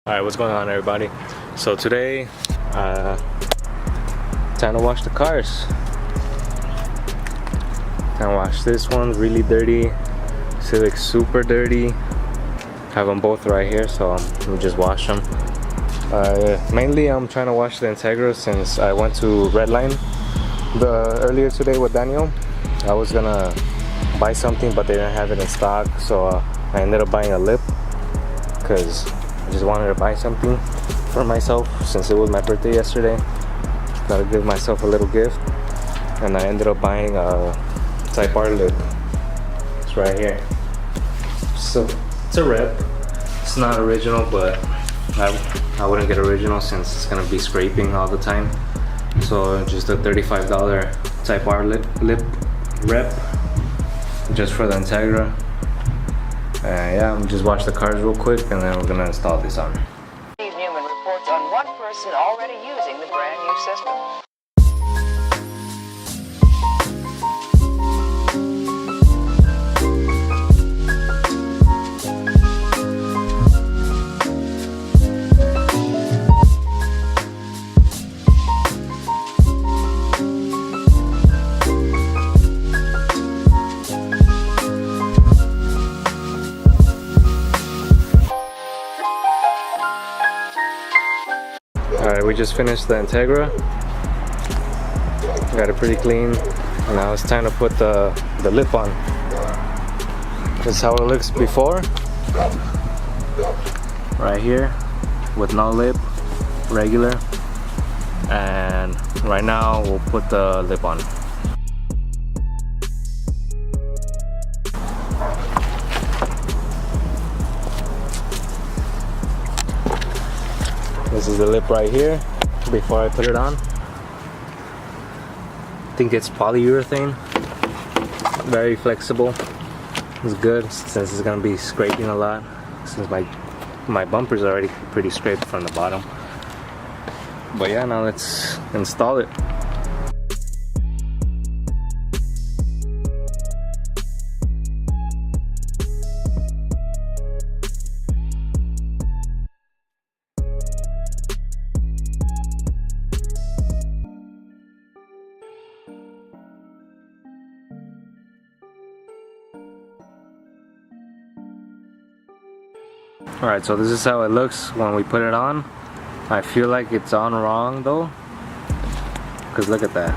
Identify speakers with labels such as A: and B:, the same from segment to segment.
A: Alright, what's going on, everybody? So today, time to wash the cars. Time to wash this one, really dirty. Civic, super dirty. Have them both right here, so we just wash them. Mainly, I'm trying to wash the Integra since I went to Redline earlier today with Daniel. I was gonna buy something, but they didn't have it in stock, so I ended up buying a lip because I just wanted to buy something for myself since it was my birthday yesterday. Gotta give myself a little gift, and I ended up buying a Type R lip. It's right here. So it's a rep. It's not original, but I wouldn't get original since it's gonna be scraping all the time. So just a $35 Type R lip rep just for the Integra. Yeah, I'm just wash the cars real quick and then we're gonna install this on.
B: Steve Newman reports on one person already using the brand new system.
A: Alright, we just finished the Integra. Got it pretty clean. And now it's time to put the lip on. This is how it looks before. Right here, with no lip, regular. And right now we'll put the lip on. This is the lip right here before I put it on. I think it's polyurethane. Very flexible. It's good since it's gonna be scraping a lot. Since my bumper's already pretty scraped from the bottom. But yeah, now let's install it. Alright, so this is how it looks when we put it on. I feel like it's on wrong though, because look at that.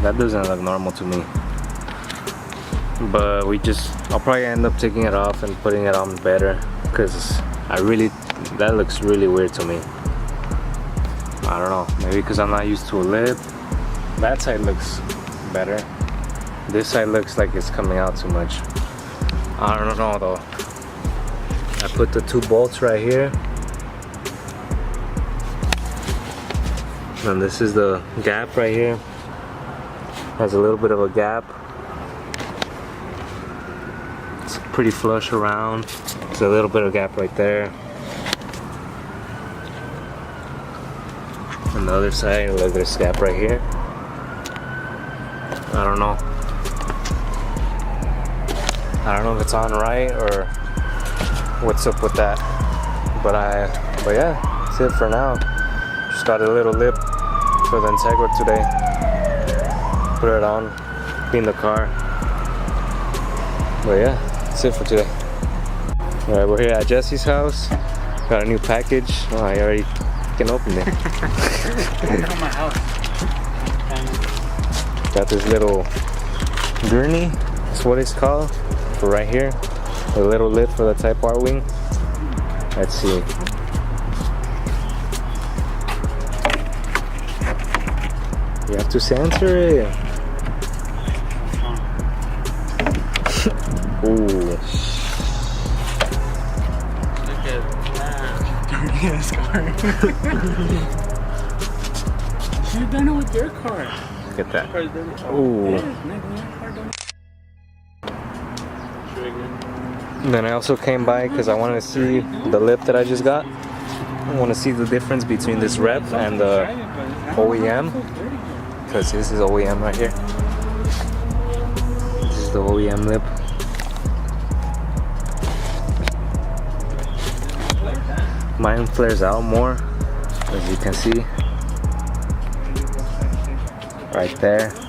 A: That doesn't look normal to me. But I'll probably end up taking it off and putting it on better, because that looks really weird to me. I don't know, maybe because I'm not used to a lip. That side looks better. This side looks like it's coming out too much. I don't know though. I put the 2 bolts right here, and this is the gap right here. Has a little bit of a gap. It's pretty flush around. There's a little bit of gap right there. On the other side, look, there's a gap right here. I don't know if it's on right or what's up with that, but yeah, that's it for now. Just got a little lip for the Integra today. Put it on, clean the car. But yeah, that's it for today. Alright, we're here at Jesse's house. Got a new package. Oh, I already can open it.
C: my house.
A: Got this little gurney, that's what it's called, for right here. A little lip for the Type R wing. Let's see. You have to censor it. Ooh.
C: Look at that. Dirtiest car. You should have done it with your car.
A: Look at that.
C: Car's dirty.
A: Ooh.
C: It is, nigga, your car dirty.
A: And then I also came by because I wanted to see the lip that I just got. I want to see the difference between this rep and the OEM, because this is OEM right here. This is the OEM lip. Mine flares out more, as you can see. Right there.